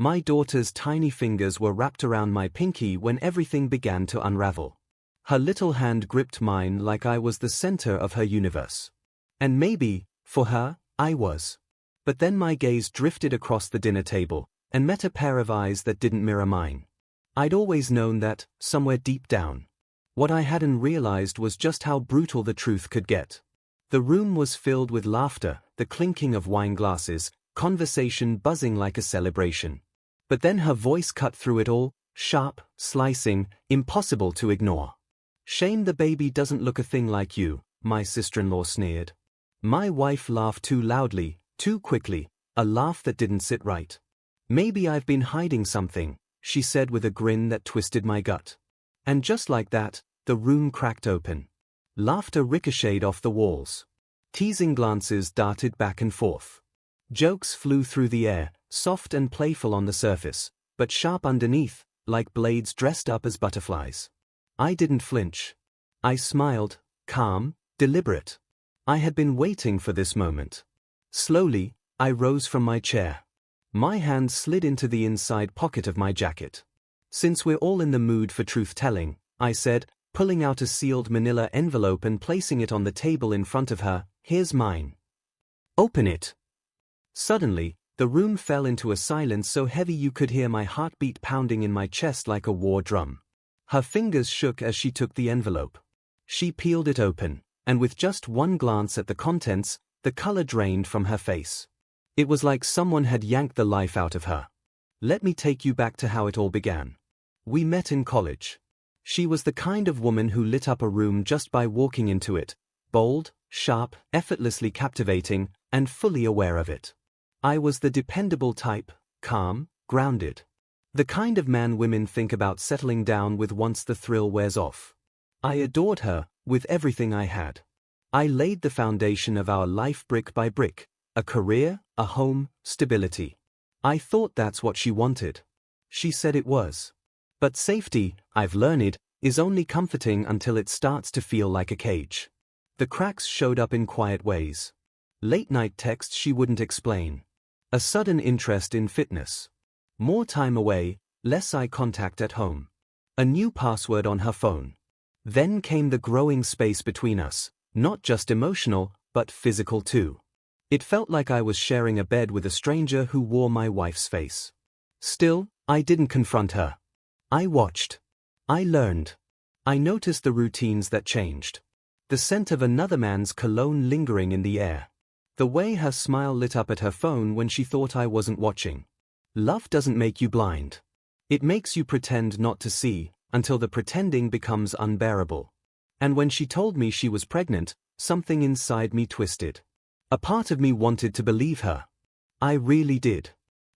My daughter's tiny fingers were wrapped around my pinky when everything began to unravel. Her little hand gripped mine like I was the center of her universe. And maybe, for her, I was. But then my gaze drifted across the dinner table and met a pair of eyes that didn't mirror mine. I'd always known that, somewhere deep down. What I hadn't realized was just how brutal the truth could get. The room was filled with laughter, the clinking of wine glasses, conversation buzzing like a celebration. But then her voice cut through it all, sharp, slicing, impossible to ignore. "Shame the baby doesn't look a thing like you," my sister-in-law sneered. My wife laughed too loudly, too quickly, a laugh that didn't sit right. "Maybe I've been hiding something," she said with a grin that twisted my gut. And just like that, the room cracked open. Laughter ricocheted off the walls. Teasing glances darted back and forth. Jokes flew through the air, soft and playful on the surface, but sharp underneath, like blades dressed up as butterflies. I didn't flinch. I smiled, calm, deliberate. I had been waiting for this moment. Slowly, I rose from my chair. My hand slid into the inside pocket of my jacket. "Since we're all in the mood for truth-telling," I said, pulling out a sealed manila envelope and placing it on the table in front of her, "Here's mine. Open it." Suddenly, the room fell into a silence so heavy you could hear my heartbeat pounding in my chest like a war drum. Her fingers shook as she took the envelope. She peeled it open, and with just one glance at the contents, the color drained from her face. It was like someone had yanked the life out of her. "Let me take you back to how it all began. We met in college." She was the kind of woman who lit up a room just by walking into it, bold, sharp, effortlessly captivating, and fully aware of it. I was the dependable type, calm, grounded. The kind of man women think about settling down with once the thrill wears off. I adored her, with everything I had. I laid the foundation of our life brick by brick, a career, a home, stability. I thought that's what she wanted. She said it was. But safety, I've learned, is only comforting until it starts to feel like a cage. The cracks showed up in quiet ways. Late-night texts she wouldn't explain. A sudden interest in fitness. More time away, less eye contact at home. A new password on her phone. Then came the growing space between us, not just emotional, but physical too. It felt like I was sharing a bed with a stranger who wore my wife's face. Still, I didn't confront her. I watched. I learned. I noticed the routines that changed. The scent of another man's cologne lingering in the air. The way her smile lit up at her phone when she thought I wasn't watching. Love doesn't make you blind. It makes you pretend not to see, until the pretending becomes unbearable. And when she told me she was pregnant, something inside me twisted. A part of me wanted to believe her. I really did.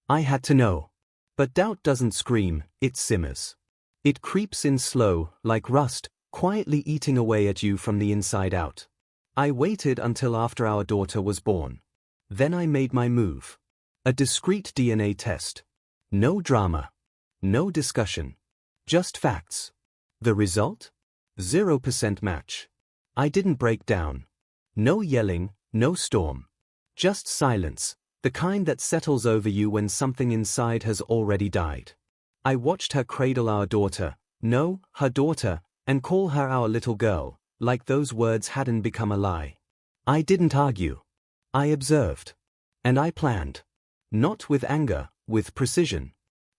I had to know. But doubt doesn't scream, it simmers. It creeps in slow, like rust, quietly eating away at you from the inside out. I waited until after our daughter was born. Then I made my move. A discreet DNA test. No drama. No discussion. Just facts. The result? 0% match. I didn't break down. No yelling, no storm. Just silence, the kind that settles over you when something inside has already died. I watched her cradle our daughter, no, her daughter, and call her our little girl, like those words hadn't become a lie. I didn't argue. I observed. And I planned. Not with anger, with precision.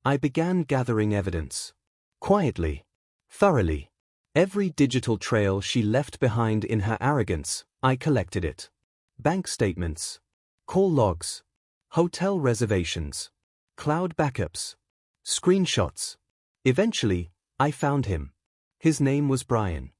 I began gathering evidence. Quietly. Thoroughly. Every digital trail she left behind in her arrogance, I collected it. Bank statements. Call logs. Hotel reservations. Cloud backups. Screenshots. Eventually, I found him. His name was Brian.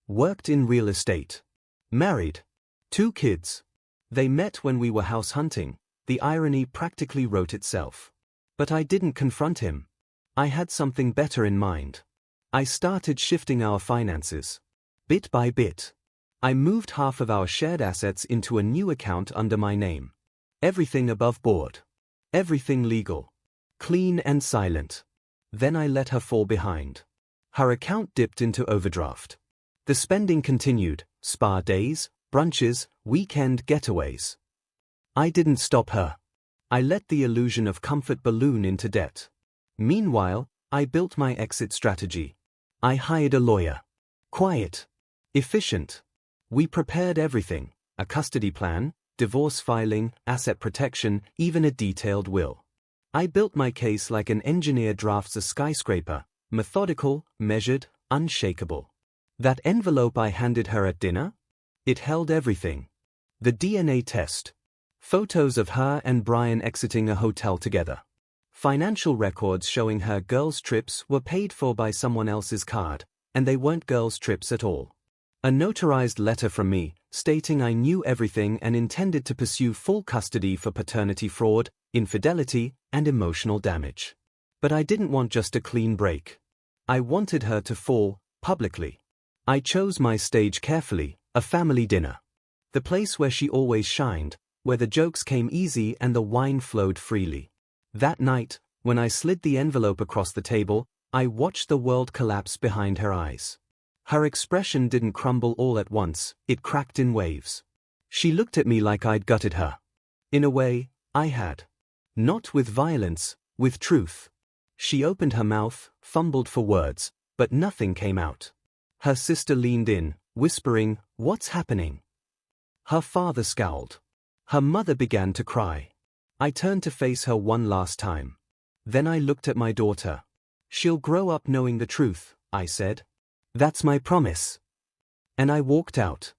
Worked in real estate. Married. 2 kids. They met when we were house hunting. The irony practically wrote itself. But I didn't confront him. I had something better in mind. I started shifting our finances. Bit by bit. I moved half of our shared assets into a new account under my name. Everything above board. Everything legal. Clean and silent. Then I let her fall behind. Her account dipped into overdraft. The spending continued, spa days, brunches, weekend getaways. I didn't stop her. I let the illusion of comfort balloon into debt. Meanwhile, I built my exit strategy. I hired a lawyer. Quiet. Efficient. We prepared everything: a custody plan, divorce filing, asset protection, even a detailed will. I built my case like an engineer drafts a skyscraper: methodical, measured, unshakable. That envelope I handed her at dinner? It held everything. The DNA test. Photos of her and Brian exiting a hotel together. Financial records showing her girls' trips were paid for by someone else's card, and they weren't girls' trips at all. A notarized letter from me, stating I knew everything and intended to pursue full custody for paternity fraud, infidelity, and emotional damage. But I didn't want just a clean break. I wanted her to fall, publicly. I chose my stage carefully: a family dinner. The place where she always shined, where the jokes came easy and the wine flowed freely. That night, when I slid the envelope across the table, I watched the world collapse behind her eyes. Her expression didn't crumble all at once, it cracked in waves. She looked at me like I'd gutted her. In a way, I had. Not with violence, with truth. She opened her mouth, fumbled for words, but nothing came out. Her sister leaned in, whispering, "What's happening?" Her father scowled. Her mother began to cry. I turned to face her one last time. Then I looked at my daughter. "She'll grow up knowing the truth," I said. "That's my promise." And I walked out.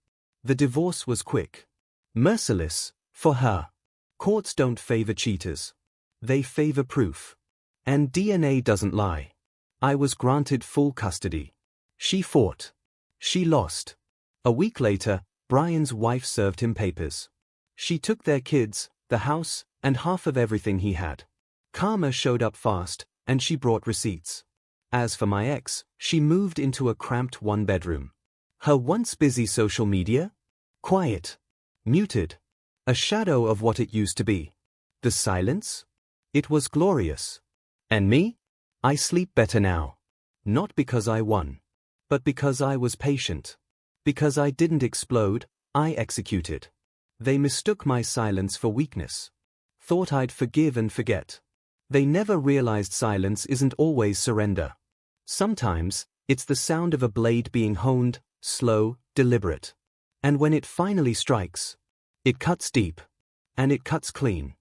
The divorce was quick. Merciless, for her. Courts don't favor cheaters. They favor proof. And DNA doesn't lie. I was granted full custody. She fought. She lost. A week later, Brian's wife served him papers. She took their kids, the house, and half of everything he had. Karma showed up fast, and she brought receipts. As for my ex, she moved into a cramped one-bedroom. Her once busy social media? Quiet. Muted. A shadow of what it used to be. The silence? It was glorious. And me? I sleep better now. Not because I won. But because I was patient. Because I didn't explode, I executed. They mistook my silence for weakness. Thought I'd forgive and forget. They never realized silence isn't always surrender. Sometimes, it's the sound of a blade being honed, slow, deliberate. And when it finally strikes, it cuts deep. And it cuts clean.